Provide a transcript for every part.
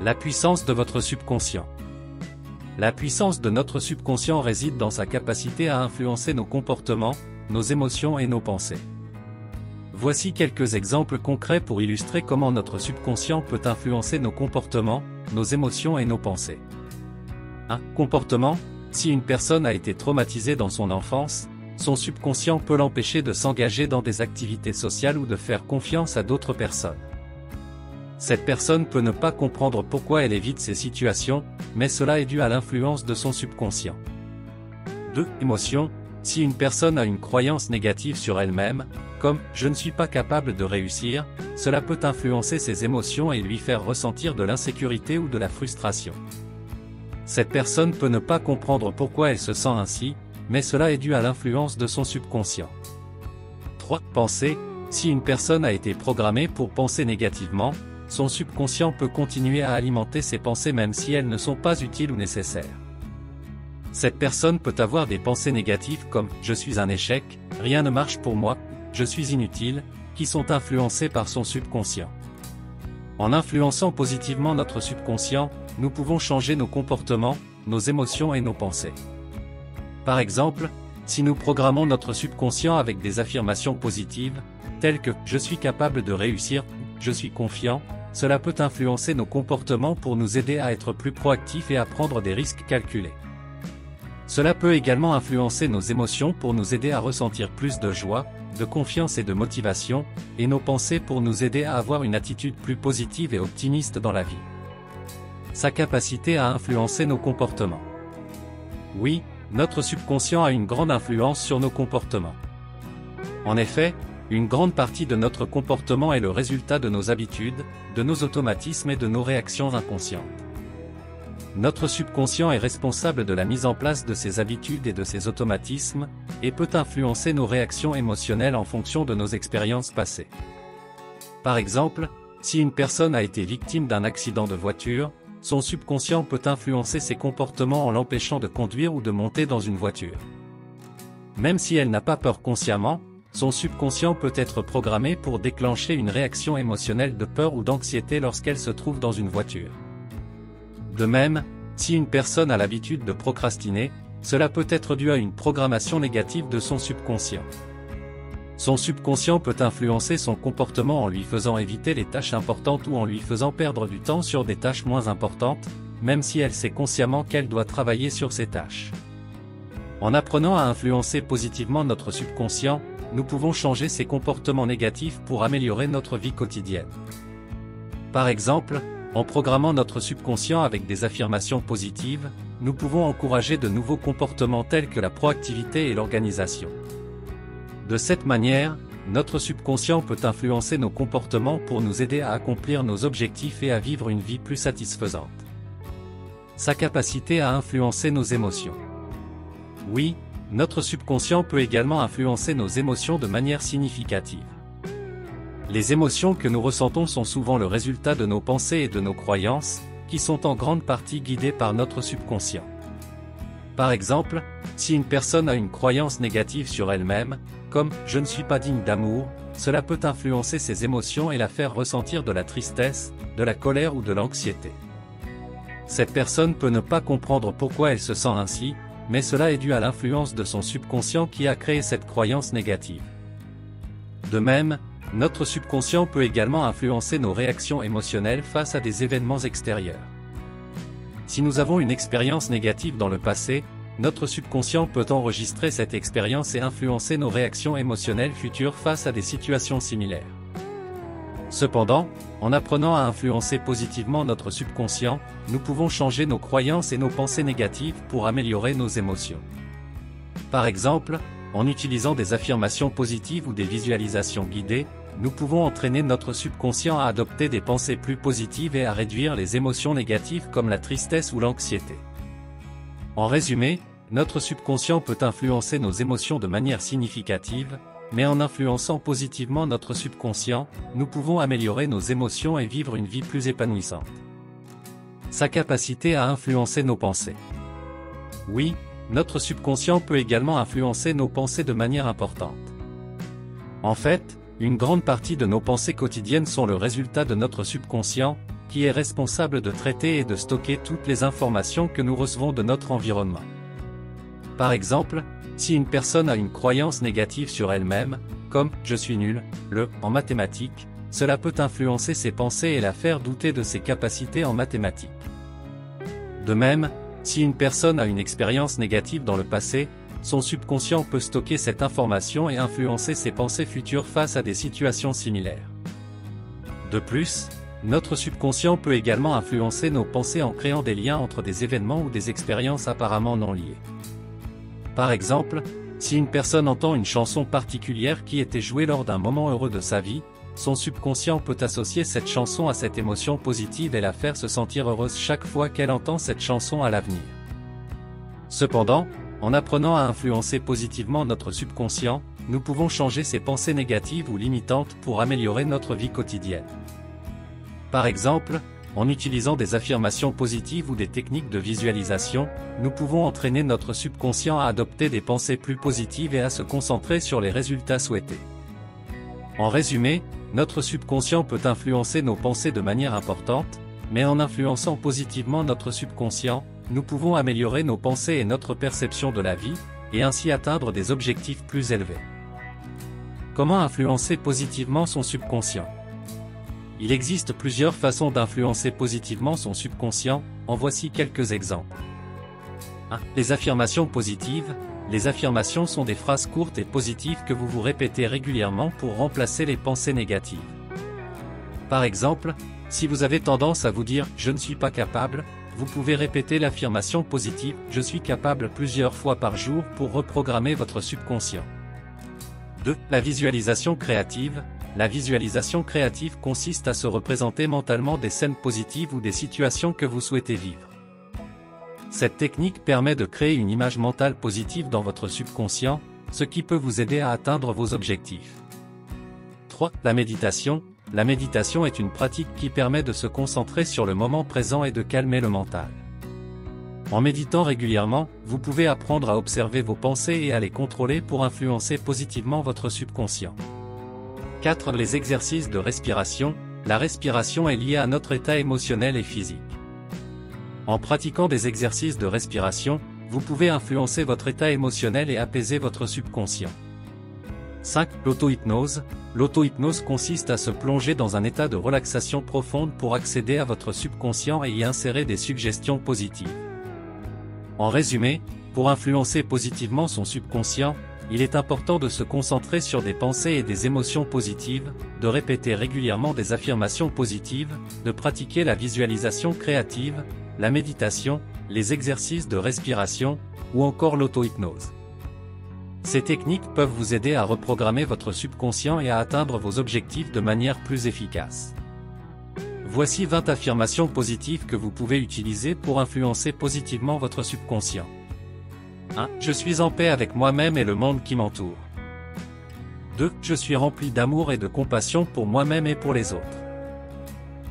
La puissance de votre subconscient. La puissance de notre subconscient réside dans sa capacité à influencer nos comportements, nos émotions et nos pensées. Voici quelques exemples concrets pour illustrer comment notre subconscient peut influencer nos comportements, nos émotions et nos pensées. 1. Comportement. Si une personne a été traumatisée dans son enfance, son subconscient peut l'empêcher de s'engager dans des activités sociales ou de faire confiance à d'autres personnes. Cette personne peut ne pas comprendre pourquoi elle évite ces situations, mais cela est dû à l'influence de son subconscient. 2. Émotion. Si une personne a une croyance négative sur elle-même, comme « je ne suis pas capable de réussir », cela peut influencer ses émotions et lui faire ressentir de l'insécurité ou de la frustration. Cette personne peut ne pas comprendre pourquoi elle se sent ainsi, mais cela est dû à l'influence de son subconscient. 3. Pensée. Si une personne a été programmée pour penser négativement, son subconscient peut continuer à alimenter ses pensées même si elles ne sont pas utiles ou nécessaires. Cette personne peut avoir des pensées négatives comme « je suis un échec »,« rien ne marche pour moi »,« je suis inutile », qui sont influencées par son subconscient. En influençant positivement notre subconscient, nous pouvons changer nos comportements, nos émotions et nos pensées. Par exemple, si nous programmons notre subconscient avec des affirmations positives, telles que « je suis capable de réussir »,« je suis confiant », cela peut influencer nos comportements pour nous aider à être plus proactifs et à prendre des risques calculés. Cela peut également influencer nos émotions pour nous aider à ressentir plus de joie, de confiance et de motivation, et nos pensées pour nous aider à avoir une attitude plus positive et optimiste dans la vie. Sa capacité à influencer nos comportements. Oui, notre subconscient a une grande influence sur nos comportements. En effet, une grande partie de notre comportement est le résultat de nos habitudes, de nos automatismes et de nos réactions inconscientes. Notre subconscient est responsable de la mise en place de ces habitudes et de ces automatismes, et peut influencer nos réactions émotionnelles en fonction de nos expériences passées. Par exemple, si une personne a été victime d'un accident de voiture, son subconscient peut influencer ses comportements en l'empêchant de conduire ou de monter dans une voiture. Même si elle n'a pas peur consciemment, son subconscient peut être programmé pour déclencher une réaction émotionnelle de peur ou d'anxiété lorsqu'elle se trouve dans une voiture. De même, si une personne a l'habitude de procrastiner, cela peut être dû à une programmation négative de son subconscient. Son subconscient peut influencer son comportement en lui faisant éviter les tâches importantes ou en lui faisant perdre du temps sur des tâches moins importantes, même si elle sait consciemment qu'elle doit travailler sur ces tâches. En apprenant à influencer positivement notre subconscient, nous pouvons changer ses comportements négatifs pour améliorer notre vie quotidienne. Par exemple, en programmant notre subconscient avec des affirmations positives, nous pouvons encourager de nouveaux comportements tels que la proactivité et l'organisation. De cette manière, notre subconscient peut influencer nos comportements pour nous aider à accomplir nos objectifs et à vivre une vie plus satisfaisante. Sa capacité à influencer nos émotions. Oui, notre subconscient peut également influencer nos émotions de manière significative. Les émotions que nous ressentons sont souvent le résultat de nos pensées et de nos croyances, qui sont en grande partie guidées par notre subconscient. Par exemple, si une personne a une croyance négative sur elle-même, comme « je ne suis pas digne d'amour », cela peut influencer ses émotions et la faire ressentir de la tristesse, de la colère ou de l'anxiété. Cette personne peut ne pas comprendre pourquoi elle se sent ainsi, mais cela est dû à l'influence de son subconscient qui a créé cette croyance négative. De même, notre subconscient peut également influencer nos réactions émotionnelles face à des événements extérieurs. Si nous avons une expérience négative dans le passé, notre subconscient peut enregistrer cette expérience et influencer nos réactions émotionnelles futures face à des situations similaires. Cependant, en apprenant à influencer positivement notre subconscient, nous pouvons changer nos croyances et nos pensées négatives pour améliorer nos émotions. Par exemple, en utilisant des affirmations positives ou des visualisations guidées, nous pouvons entraîner notre subconscient à adopter des pensées plus positives et à réduire les émotions négatives comme la tristesse ou l'anxiété. En résumé, notre subconscient peut influencer nos émotions de manière significative, mais en influençant positivement notre subconscient, nous pouvons améliorer nos émotions et vivre une vie plus épanouissante. Sa capacité à influencer nos pensées. Oui, notre subconscient peut également influencer nos pensées de manière importante. En fait, une grande partie de nos pensées quotidiennes sont le résultat de notre subconscient, qui est responsable de traiter et de stocker toutes les informations que nous recevons de notre environnement. Par exemple, si une personne a une croyance négative sur elle-même, comme « je suis nul », en mathématiques, cela peut influencer ses pensées et la faire douter de ses capacités en mathématiques. De même, si une personne a une expérience négative dans le passé, son subconscient peut stocker cette information et influencer ses pensées futures face à des situations similaires. De plus, notre subconscient peut également influencer nos pensées en créant des liens entre des événements ou des expériences apparemment non liées. Par exemple, si une personne entend une chanson particulière qui était jouée lors d'un moment heureux de sa vie, son subconscient peut associer cette chanson à cette émotion positive et la faire se sentir heureuse chaque fois qu'elle entend cette chanson à l'avenir. Cependant, en apprenant à influencer positivement notre subconscient, nous pouvons changer ses pensées négatives ou limitantes pour améliorer notre vie quotidienne. Par exemple, en utilisant des affirmations positives ou des techniques de visualisation, nous pouvons entraîner notre subconscient à adopter des pensées plus positives et à se concentrer sur les résultats souhaités. En résumé, notre subconscient peut influencer nos pensées de manière importante, mais en influençant positivement notre subconscient, nous pouvons améliorer nos pensées et notre perception de la vie, et ainsi atteindre des objectifs plus élevés. Comment influencer positivement son subconscient ? Il existe plusieurs façons d'influencer positivement son subconscient, en voici quelques exemples. 1. Les affirmations positives. Les affirmations sont des phrases courtes et positives que vous vous répétez régulièrement pour remplacer les pensées négatives. Par exemple, si vous avez tendance à vous dire « je ne suis pas capable », vous pouvez répéter l'affirmation positive « je suis capable » plusieurs fois par jour pour reprogrammer votre subconscient. 2. La visualisation créative. La visualisation créative consiste à se représenter mentalement des scènes positives ou des situations que vous souhaitez vivre. Cette technique permet de créer une image mentale positive dans votre subconscient, ce qui peut vous aider à atteindre vos objectifs. 3. La méditation. La méditation est une pratique qui permet de se concentrer sur le moment présent et de calmer le mental. En méditant régulièrement, vous pouvez apprendre à observer vos pensées et à les contrôler pour influencer positivement votre subconscient. 4. Les exercices de respiration. La respiration est liée à notre état émotionnel et physique. En pratiquant des exercices de respiration, vous pouvez influencer votre état émotionnel et apaiser votre subconscient. 5. L'auto-hypnose. L'auto-hypnose consiste à se plonger dans un état de relaxation profonde pour accéder à votre subconscient et y insérer des suggestions positives. En résumé, pour influencer positivement son subconscient, il est important de se concentrer sur des pensées et des émotions positives, de répéter régulièrement des affirmations positives, de pratiquer la visualisation créative, la méditation, les exercices de respiration, ou encore l'auto-hypnose. Ces techniques peuvent vous aider à reprogrammer votre subconscient et à atteindre vos objectifs de manière plus efficace. Voici 20 affirmations positives que vous pouvez utiliser pour influencer positivement votre subconscient. 1. Je suis en paix avec moi-même et le monde qui m'entoure. 2. Je suis rempli d'amour et de compassion pour moi-même et pour les autres.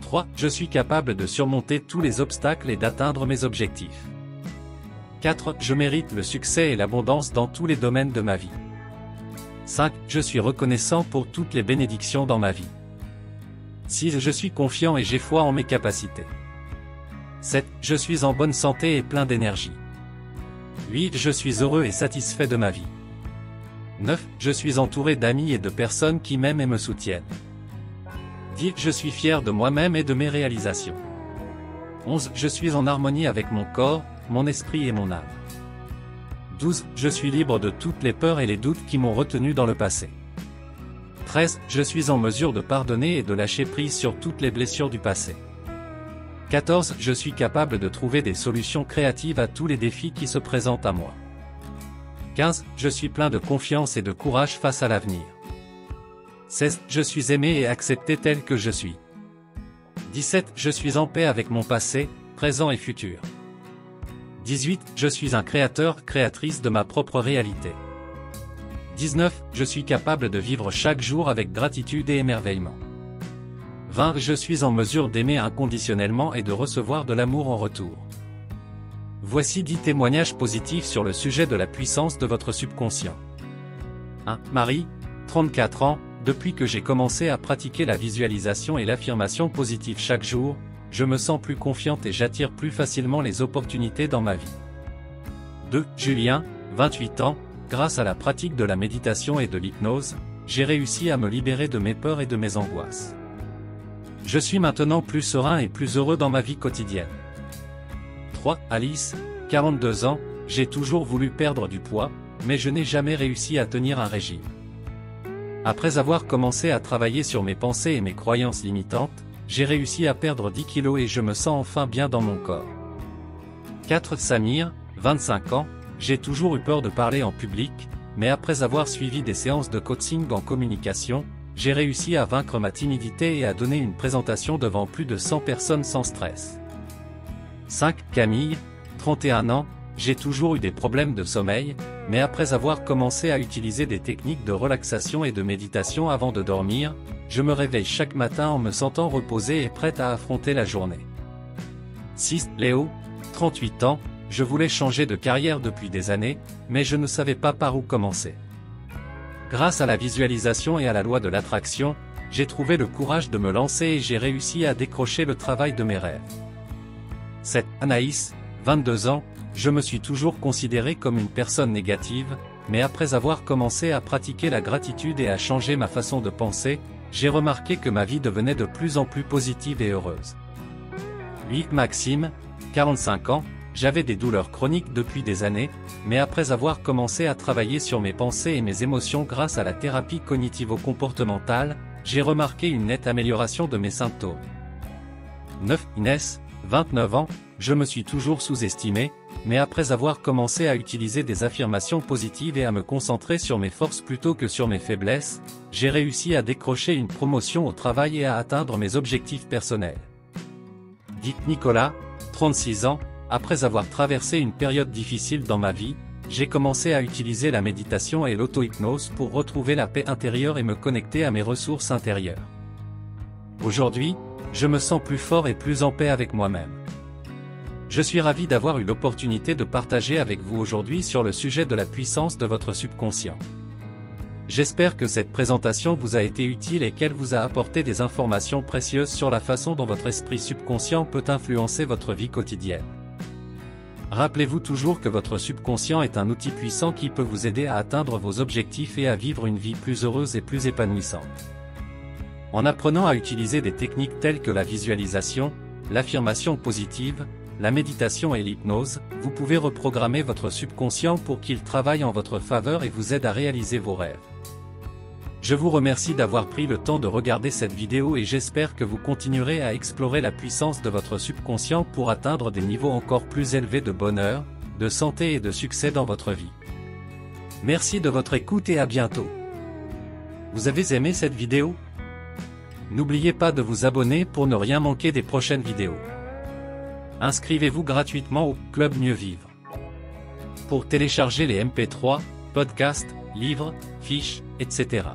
3. Je suis capable de surmonter tous les obstacles et d'atteindre mes objectifs. 4. Je mérite le succès et l'abondance dans tous les domaines de ma vie. 5. Je suis reconnaissant pour toutes les bénédictions dans ma vie. 6. Je suis confiant et j'ai foi en mes capacités. 7. Je suis en bonne santé et plein d'énergie. 8. Je suis heureux et satisfait de ma vie. 9. Je suis entouré d'amis et de personnes qui m'aiment et me soutiennent. 10. Je suis fier de moi-même et de mes réalisations. 11. Je suis en harmonie avec mon corps, mon esprit et mon âme. 12. Je suis libre de toutes les peurs et les doutes qui m'ont retenu dans le passé. 13. Je suis en mesure de pardonner et de lâcher prise sur toutes les blessures du passé. 14. Je suis capable de trouver des solutions créatives à tous les défis qui se présentent à moi. 15. Je suis plein de confiance et de courage face à l'avenir. 16. Je suis aimé et accepté tel que je suis. 17. Je suis en paix avec mon passé, présent et futur. 18. Je suis un créateur, créatrice de ma propre réalité. 19. Je suis capable de vivre chaque jour avec gratitude et émerveillement. 20. Je suis en mesure d'aimer inconditionnellement et de recevoir de l'amour en retour. Voici 10 témoignages positifs sur le sujet de la puissance de votre subconscient. 1. Marie, 34 ans, depuis que j'ai commencé à pratiquer la visualisation et l'affirmation positive chaque jour, je me sens plus confiante et j'attire plus facilement les opportunités dans ma vie. 2. Julien, 28 ans, grâce à la pratique de la méditation et de l'hypnose, j'ai réussi à me libérer de mes peurs et de mes angoisses. Je suis maintenant plus serein et plus heureux dans ma vie quotidienne. 3. Alice, 42 ans, j'ai toujours voulu perdre du poids, mais je n'ai jamais réussi à tenir un régime. Après avoir commencé à travailler sur mes pensées et mes croyances limitantes, j'ai réussi à perdre 10 kilos et je me sens enfin bien dans mon corps. 4. Samir, 25 ans, j'ai toujours eu peur de parler en public, mais après avoir suivi des séances de coaching en communication, j'ai réussi à vaincre ma timidité et à donner une présentation devant plus de 100 personnes sans stress. 5. Camille, 31 ans, j'ai toujours eu des problèmes de sommeil, mais après avoir commencé à utiliser des techniques de relaxation et de méditation avant de dormir, je me réveille chaque matin en me sentant reposée et prête à affronter la journée. 6. Léo, 38 ans, je voulais changer de carrière depuis des années, mais je ne savais pas par où commencer. Grâce à la visualisation et à la loi de l'attraction, j'ai trouvé le courage de me lancer et j'ai réussi à décrocher le travail de mes rêves. 7. Anaïs, 22 ans, je me suis toujours considérée comme une personne négative, mais après avoir commencé à pratiquer la gratitude et à changer ma façon de penser, j'ai remarqué que ma vie devenait de plus en plus positive et heureuse. 8. Maxime, 45 ans, j'avais des douleurs chroniques depuis des années, mais après avoir commencé à travailler sur mes pensées et mes émotions grâce à la thérapie cognitivo-comportementale, j'ai remarqué une nette amélioration de mes symptômes. 9. Inès, 29 ans, je me suis toujours sous-estimée, mais après avoir commencé à utiliser des affirmations positives et à me concentrer sur mes forces plutôt que sur mes faiblesses, j'ai réussi à décrocher une promotion au travail et à atteindre mes objectifs personnels. 10. Nicolas, 36 ans, après avoir traversé une période difficile dans ma vie, j'ai commencé à utiliser la méditation et l'auto-hypnose pour retrouver la paix intérieure et me connecter à mes ressources intérieures. Aujourd'hui, je me sens plus fort et plus en paix avec moi-même. Je suis ravi d'avoir eu l'opportunité de partager avec vous aujourd'hui sur le sujet de la puissance de votre subconscient. J'espère que cette présentation vous a été utile et qu'elle vous a apporté des informations précieuses sur la façon dont votre esprit subconscient peut influencer votre vie quotidienne. Rappelez-vous toujours que votre subconscient est un outil puissant qui peut vous aider à atteindre vos objectifs et à vivre une vie plus heureuse et plus épanouissante. En apprenant à utiliser des techniques telles que la visualisation, l'affirmation positive, la méditation et l'hypnose, vous pouvez reprogrammer votre subconscient pour qu'il travaille en votre faveur et vous aide à réaliser vos rêves. Je vous remercie d'avoir pris le temps de regarder cette vidéo et j'espère que vous continuerez à explorer la puissance de votre subconscient pour atteindre des niveaux encore plus élevés de bonheur, de santé et de succès dans votre vie. Merci de votre écoute et à bientôt. Vous avez aimé cette vidéo? N'oubliez pas de vous abonner pour ne rien manquer des prochaines vidéos. Inscrivez-vous gratuitement au Club Mieux Vivre. Pour télécharger les MP3, podcasts, livres, fiches, etc.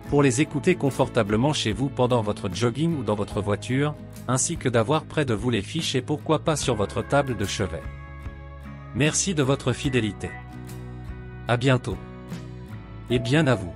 Pour les écouter confortablement chez vous pendant votre jogging ou dans votre voiture, ainsi que d'avoir près de vous les fiches et pourquoi pas sur votre table de chevet. Merci de votre fidélité. À bientôt. Et bien à vous.